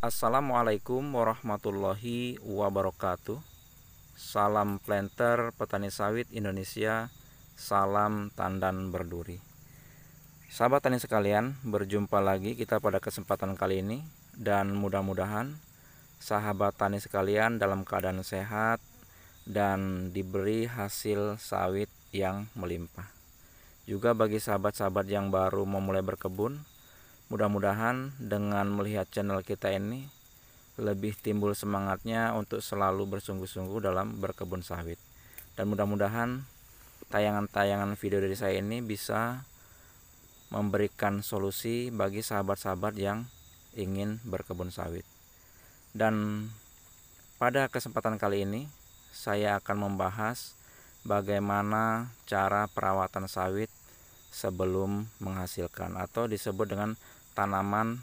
Assalamualaikum warahmatullahi wabarakatuh. Salam planter petani sawit Indonesia. Salam tandan berduri. Sahabat tani sekalian, berjumpa lagi kita pada kesempatan kali ini. Dan mudah-mudahan sahabat tani sekalian dalam keadaan sehat dan diberi hasil sawit yang melimpah. Juga bagi sahabat-sahabat yang baru memulai berkebun, mudah-mudahan dengan melihat channel kita ini lebih timbul semangatnya untuk selalu bersungguh-sungguh dalam berkebun sawit. Dan mudah-mudahan tayangan-tayangan video dari saya ini bisa memberikan solusi bagi sahabat-sahabat yang ingin berkebun sawit. Dan pada kesempatan kali ini saya akan membahas bagaimana cara perawatan sawit sebelum menghasilkan, atau disebut dengan tanaman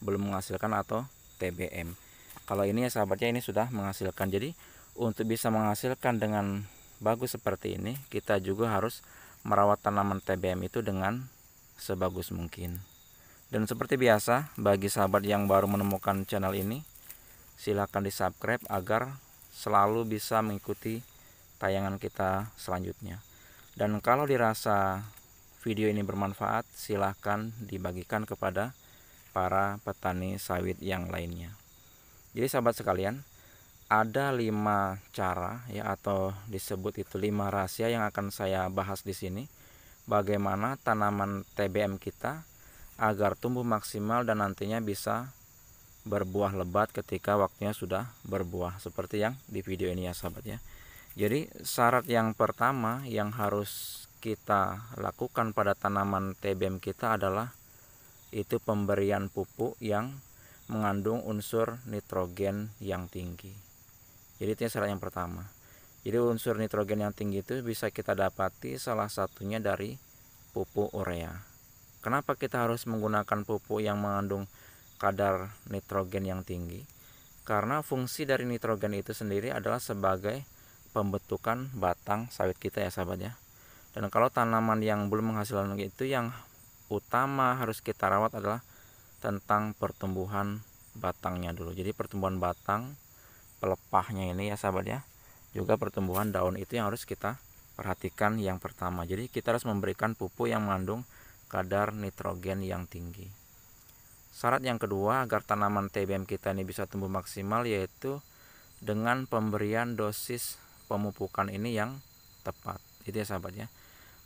belum menghasilkan atau TBM. Kalau ini ya sahabatnya, ini sudah menghasilkan. Jadi untuk bisa menghasilkan dengan bagus seperti ini, kita juga harus merawat tanaman TBM itu dengan sebagus mungkin. Dan seperti biasa, bagi sahabat yang baru menemukan channel ini, silahkan di subscribe agar selalu bisa mengikuti tayangan kita selanjutnya. Dan kalau dirasa video ini bermanfaat, silahkan dibagikan kepada para petani sawit yang lainnya. Jadi sahabat sekalian, ada 5 cara ya, atau disebut itu 5 rahasia yang akan saya bahas di sini. Bagaimana tanaman TBM kita agar tumbuh maksimal dan nantinya bisa berbuah lebat ketika waktunya sudah berbuah, seperti yang di video ini ya sahabat ya. Jadi syarat yang pertama yang harus kita lakukan pada tanaman TBM kita adalah itu pemberian pupuk yang mengandung unsur nitrogen yang tinggi. Jadi itu syarat yang pertama. Jadi unsur nitrogen yang tinggi itu bisa kita dapati salah satunya dari pupuk urea. Kenapa kita harus menggunakan pupuk yang mengandung kadar nitrogen yang tinggi? Karena fungsi dari nitrogen itu sendiri adalah sebagai pembentukan batang sawit kita ya sahabat ya. Dan kalau tanaman yang belum menghasilkan itu, yang utama harus kita rawat adalah tentang pertumbuhan batangnya dulu. Jadi pertumbuhan batang, pelepahnya ini ya sahabat ya, juga pertumbuhan daun itu yang harus kita perhatikan yang pertama. Jadi kita harus memberikan pupuk yang mengandung kadar nitrogen yang tinggi. Syarat yang kedua agar tanaman TBM kita ini bisa tumbuh maksimal, yaitu dengan pemberian dosis pemupukan ini yang tepat. Itu ya sahabat ya.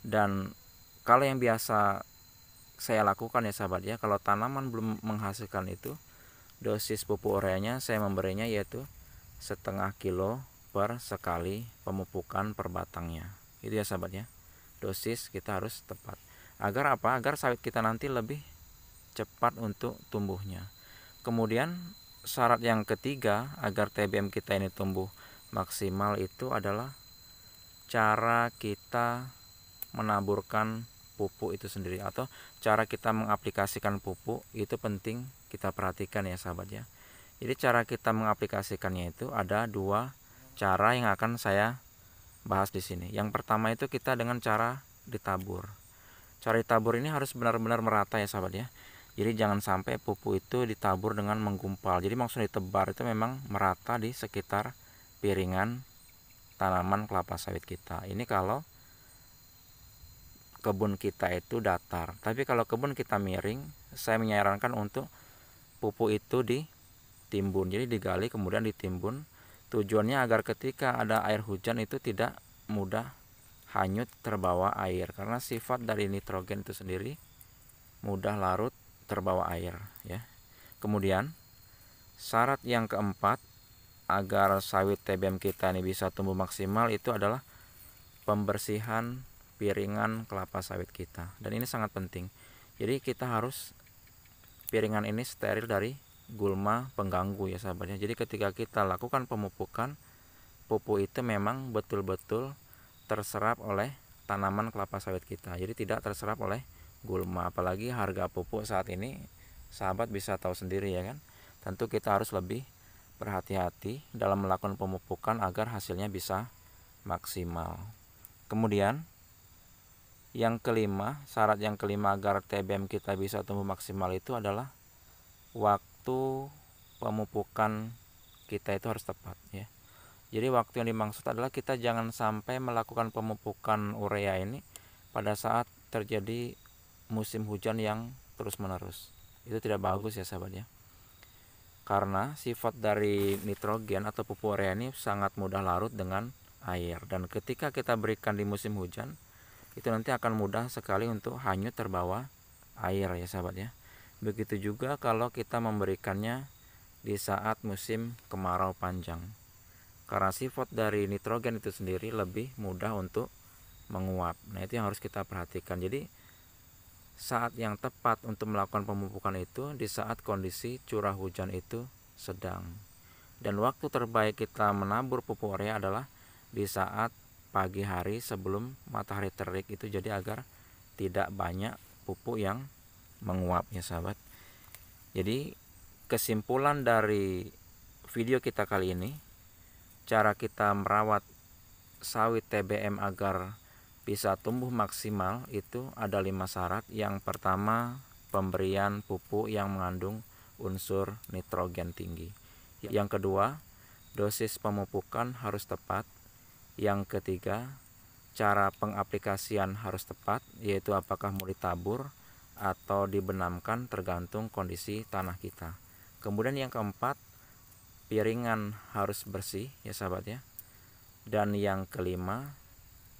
Dan kalau yang biasa saya lakukan ya sahabat ya, kalau tanaman belum menghasilkan itu, dosis pupuk ureanya saya memberinya yaitu 0,5 kilo per sekali pemupukan per batangnya. Itu ya sahabat ya. Dosis kita harus tepat. Agar apa? Agar sawit kita nanti lebih cepat untuk tumbuhnya. Kemudian syarat yang ketiga agar TBM kita ini tumbuh maksimal itu adalah cara kita menaburkan pupuk itu sendiri, atau cara kita mengaplikasikan pupuk itu penting kita perhatikan ya sahabat ya. Jadi cara kita mengaplikasikannya itu ada 2 cara yang akan saya bahas di sini. Yang pertama itu kita dengan cara ditabur. Cara ditabur ini harus benar-benar merata ya sahabat ya. Jadi jangan sampai pupuk itu ditabur dengan menggumpal. Jadi maksudnya ditebar itu memang merata di sekitar piringan tanaman kelapa sawit kita. Ini kalau kebun kita itu datar. Tapi kalau kebun kita miring, saya menyarankan untuk pupuk itu ditimbun. Jadi digali kemudian ditimbun. Tujuannya agar ketika ada air hujan itu tidak mudah hanyut terbawa air, karena sifat dari nitrogen itu sendiri mudah larut terbawa air ya. Kemudian syarat yang keempat agar sawit TBM kita ini bisa tumbuh maksimal itu adalah pembersihan piringan kelapa sawit kita. Dan ini sangat penting. Jadi kita harus piringan ini steril dari gulma pengganggu ya sahabatnya. Jadi ketika kita lakukan pemupukan, pupuk itu memang betul-betul terserap oleh tanaman kelapa sawit kita. Jadi tidak terserap oleh gulma. Apalagi harga pupuk saat ini sahabat bisa tahu sendiri ya kan. Tentu kita harus lebih berhati-hati dalam melakukan pemupukan agar hasilnya bisa maksimal. Kemudian yang kelima, syarat yang kelima agar TBM kita bisa tumbuh maksimal itu adalah waktu pemupukan kita itu harus tepat ya. Jadi waktu yang dimaksud adalah kita jangan sampai melakukan pemupukan urea ini pada saat terjadi musim hujan yang terus-menerus. Itu tidak bagus ya sahabat ya. Karena sifat dari nitrogen atau pupuk urea ini sangat mudah larut dengan air, dan ketika kita berikan di musim hujan itu nanti akan mudah sekali untuk hanyut terbawa air ya sahabat ya. Begitu juga kalau kita memberikannya di saat musim kemarau panjang, karena sifat dari nitrogen itu sendiri lebih mudah untuk menguap. Nah itu yang harus kita perhatikan. Jadi saat yang tepat untuk melakukan pemupukan itu di saat kondisi curah hujan itu sedang, dan waktu terbaik kita menabur pupuk urea adalah di saat pagi hari sebelum matahari terik itu, jadi agar tidak banyak pupuk yang menguap ya sahabat. Jadi kesimpulan dari video kita kali ini, cara kita merawat sawit TBM agar bisa tumbuh maksimal itu ada 5 syarat. Yang pertama, pemberian pupuk yang mengandung unsur nitrogen tinggi. Yang kedua, dosis pemupukan harus tepat. Yang ketiga, cara pengaplikasian harus tepat, yaitu apakah mau ditabur atau dibenamkan tergantung kondisi tanah kita. Kemudian yang keempat, piringan harus bersih ya sahabat ya. Dan yang kelima,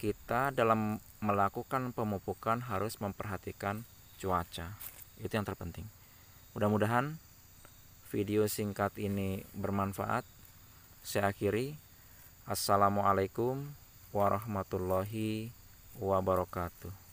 kita dalam melakukan pemupukan harus memperhatikan cuaca. Itu yang terpenting. Mudah-mudahan video singkat ini bermanfaat. Saya akhiri. Assalamualaikum warahmatullahi wabarakatuh.